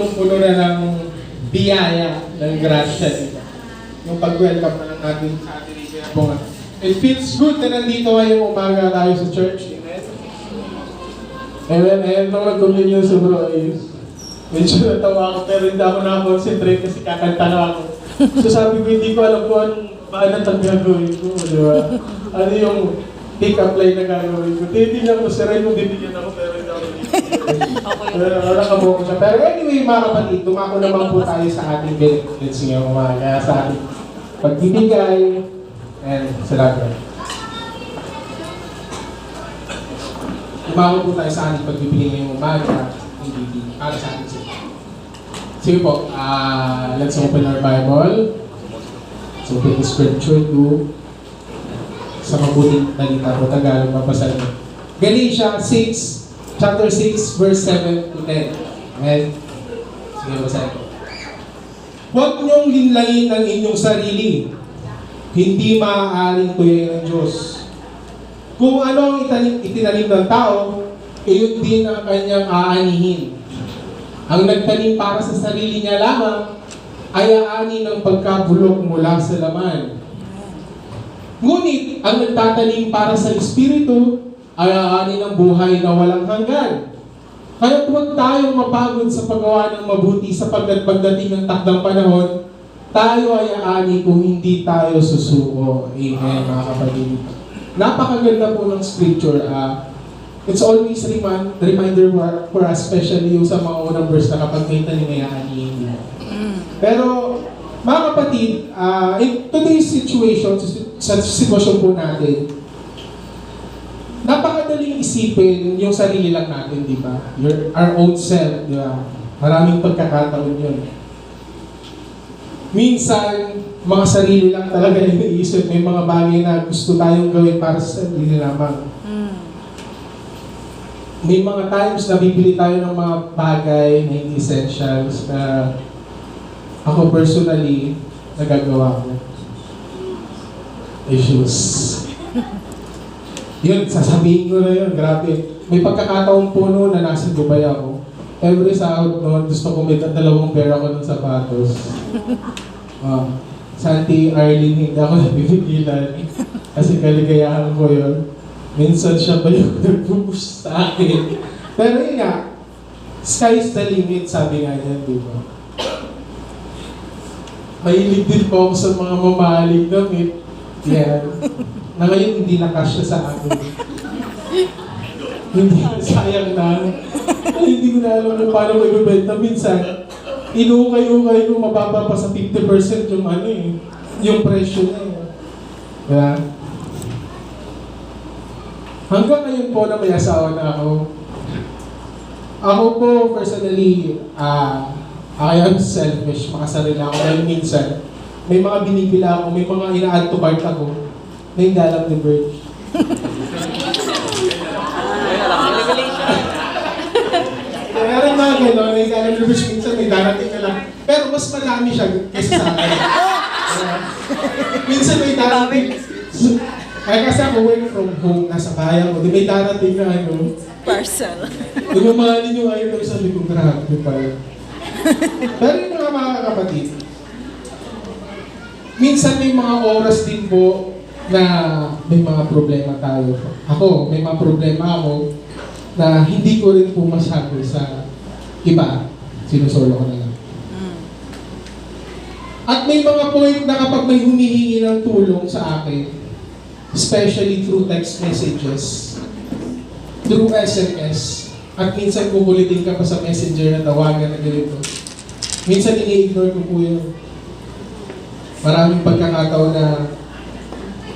punong-puno na ng biyaya, ng grasya. Yung pag-welcome na lang natin sa atin Bunga. It feels good na nandito ngayong umaga tayo sa church. Amen. Ayan nung nag-communion sa bro is medyo natawa ako pero hindi ako nakakonsentrate kasi kakanta na ako. So sabi ko, hindi ko alam kung paano ang gagawin ko, di ba? Ano yung pick-up line na gagawin ko. Titignan ko, siray mo, bibigyan ako pero hindi ako bibigyan. Pero nakaboko siya. Pero anyway, mga kapatid, dumako naman po tayo sa ating benefits ngayong umaga, sa ating pagbibigay, and salamat. Dumako po tayo sa ating pagbibigay ngayong umaga, hindi para sa ating sila. Sige po, let's open our Bible. Let's open the scripture to sa mabuting talita po Tagalog, mapasahin. Galatia 6, chapter 6, verse 7 to 10. Amen. Sige, basahin po. Huwag niyong linlangin ang inyong sarili. Hindi maaaring tuyain ng Diyos. Kung ano ang itinanim ng tao, iyon din ang kanyang aanihin. Ang nagtanim para sa sarili niya lamang, ay aani ng pagkabulok mula sa laman. Ngunit, ang nagtatanim para sa Espiritu, ay aani ng buhay na walang hanggan. Kaya huwag tayong mapagod sa paggawa ng mabuti sapagkat pagdating ng takdang panahon, tayo ay aani kung hindi tayo susuko. Amen, mga kapatid. Napakaganda po ng scripture. It's always reminder for us, especially yung sa mga unang verse na kapag may tanim ay aanihin mo. Pero, mga kapatid, in today's situation, sa sitwasyon po natin, napakadaling isipin yung sarili lang natin, di ba? Our own self, di ba? Maraming pagkakataon yun. Minsan, mga sarili lang talaga yung iniisip. May mga bagay na gusto tayong gawin para sa sarili lamang. May mga times na bibili tayo ng mga bagay na hindi essentials na ako personally nagagawa ko. Issues. Yun, sasabihin ko na yun, grabe. May pagkakataon po noon na nasa Dubai ako. Every sahod noon, gusto ko may 2 pair ako ng sapatos. Santi Arlene, hindi ako nabibigilan. Kasi kaligayahan ko yun. Minsan siya pa yung nagpupush sa akin. Pero yun nga, sky's the limit, sabi nga niya, di ba? Mahilig din po ako sa mga mamahaling damit. Yan. Na ngayon hindi nakasya sa akin. Hindi, sayang na. Hindi ko na alam kung paano ko ibibenta. Minsan, inukay-ukay ko mababa pa sa 50% yung ano eh. Yung presyo na eh. Diba? Hanggang ngayon po na may asawa na ako. Ako po, personally, I am selfish. Makasarili ako. Dahil minsan, may mga binibila ako, may mga ina-add to cart ako, na hindi alam ni Bert. Meron na gano'n, na hindi alam ni Bert. Minsan may darating ka lang. Pero mas madami siya kaysa sa akin. Minsan may darating. Kaya kasi ako work from home, nasa bayan ko, di may darating na ano. Parcel. Lumamahalin yung ayaw ko, sabi ko, grabe pala. Pero yung mga kapatid, minsan may mga oras din po na may mga problema tayo. Ako, may mga problema ako na hindi ko rin po masabi sa iba. Sinusolo ko na lang. At may mga point na kapag may humihingi ng tulong sa akin, especially through text messages, through SMS, at minsan kukulitin ka pa sa messenger na tawagan na ganito. Minsan ini-ignore ko po yun. Maraming pagkakataon na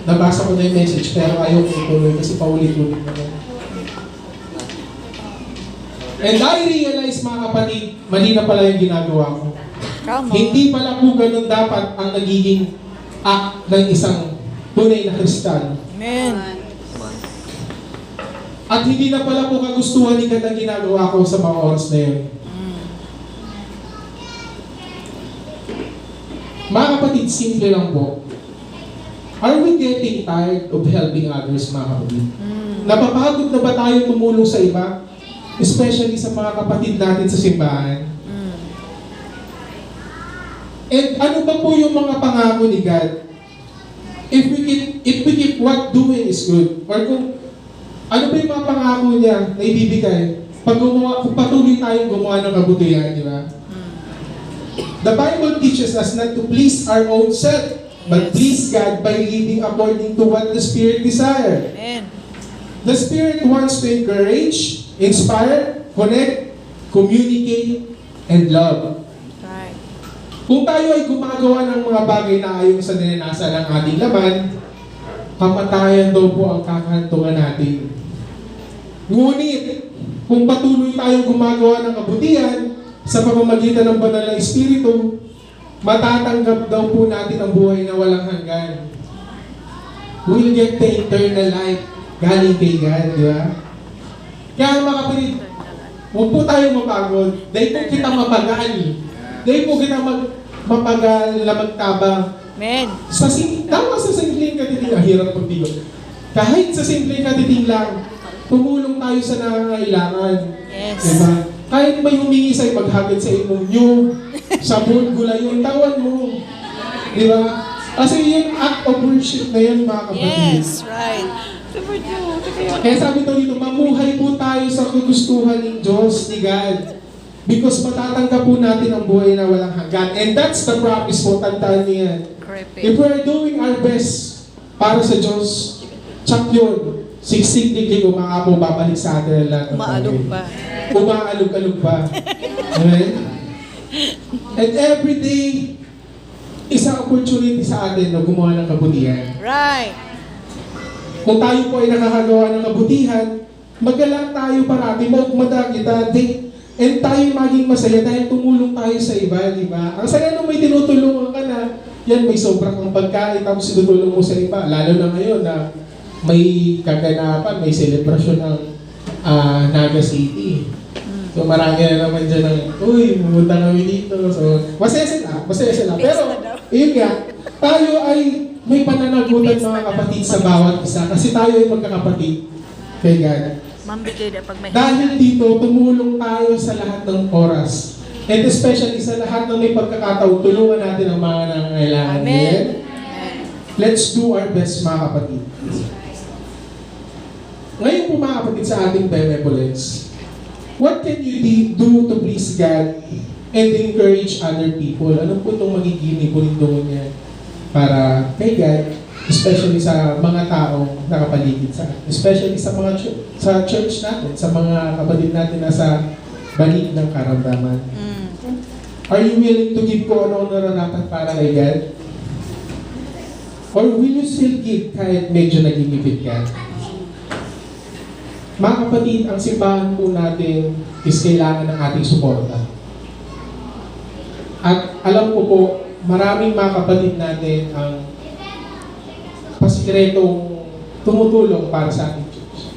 nabasa ko na yung message pero ayaw ko ituloy kasi paulit-ulit na yan. And I realize, mga kapatid, mali na pala yung ginagawa ko. Hindi pala po ganun dapat ang nagiging act ng isang tunay na Kristiyano. Amen. At hindi na pala po kagustuhan ni God ang ginagawa ko sa mga oras na yun. Mga kapatid, simple lang po. Are we getting tired of helping others, mga kapatid? Napapagod na ba tayo tumulong sa iba? Especially sa mga kapatid natin sa simbahan? And ano ba po yung mga pangako ni God? If we keep what doing is good, or kung ano ba yung mga pangako niya na ibibigay, kung patuloy tayong gumawa ng kabutihan, di ba? The Bible teaches us not to please our own self, but please God by living according to what the Spirit desires. Amen. The Spirit wants to encourage, inspire, connect, communicate, and love. Right. Kung tayo ay gumagawa ng mga bagay na ayon sa ninanasa ng ating laman, kamatayan daw po ang kakantungan natin. Ngunit, kung patuloy tayong gumagawa ng kabutihan sa pamamagitan ng banal na Espiritu, matatanggap daw po natin ang buhay na walang hanggan. We'll get the eternal life galing kay God, di ba? Kaya mga kapatid, huwag po tayong mapagod. Dahil po kita mapagaan. Dahil po kita mapagal na magtabang. Amen. Tama sa simpleng katiting, hirap pag bigo. Kahit sa simpleng katiting lang, tumulong tayo sa nangangailangan. Yes. Diba? Kahit may humingi sa'yo, maghagad sa imong nyo, sabon, gulay, yung tawan mo. Diba? Kasi yung act of worship na yun, mga kapatid. Yes, right. Kaya sabi to dito, mamuhay po tayo sa kagustuhan ng Diyos, ni God. Because matatanggap po natin ang buhay na walang hanggan. And that's the promise po, tandaan niyo yan. If we're doing our best para sa Diyos, tsak yun. Siksik-diglig umaka po, babalik sa atin ang lahat ng Umaalog pa. Umaalog-alog pa. Amen? And every day, isang opportunity sa atin na gumawa ng kabutihan. Right. Kung tayo po ay nakakagawa ng kabutihan, magalang tayo parati, maugmada kita, and tayo maging masaya dahil tumulong tayo sa iba, di ba? Ang saya nung may tinutulungan ka na, yan, may sobrang ang pagkain, tapos tinutulong mo sa iba. Lalo na ngayon na may kaganapan, may selebrasyon ng Naga City. So marami na naman dyan ng, uy, pumunta kami dito. So, masaya sila. Pero, yun nga, tayo ay may pananagutan mga kapatid sa bawat isa. Kasi tayo ay magkakapatid kay God. Mambigay na pag may Dahil dito, tumulong tayo sa lahat ng oras. And especially sa lahat ng may pagkakataon, tulungan natin ang mga nangangailangan. Amen. Let's do our best mga kapatid. Ngayon po mga kapatid sa ating benevolence, what can you do to please God and encourage other people? Ano po itong magiging ipunindungan niya para kay God, especially sa mga taong nakapaligid sa atin, especially sa mga sa church natin, sa mga kapatid natin na sa balik ng karamdaman. Are you willing to give ko ano nararapat para kay God? Or will you still give kahit medyo nagigipit ka? Mga kapatid, ang simbahan po natin is kailangan ng ating suporta. At alam ko po, maraming mga kapatid natin ang pasikretong tumutulong para sa ating church.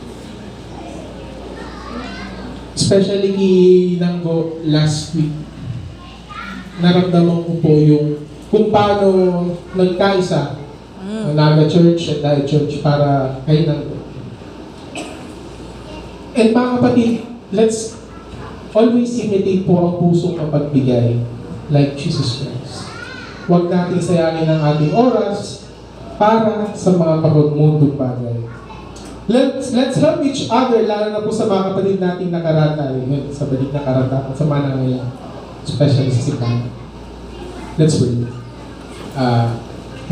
Especially kay Nanggo last week, naramdaman ko po yung kung paano nagkaisa ang Naga Church at Dai Church para kay Nanggo. And mga kapatid, let's always imitate po ang pusong mapagbigay like Jesus Christ. Huwag natin sayangin ang ating oras para sa mga pagmundong bagay. Let's help each other, lalo na po sa mga kapatid nating nakaratay, sa balik na karata, sa mga nangailangan, especially sa simbahan. Let's pray.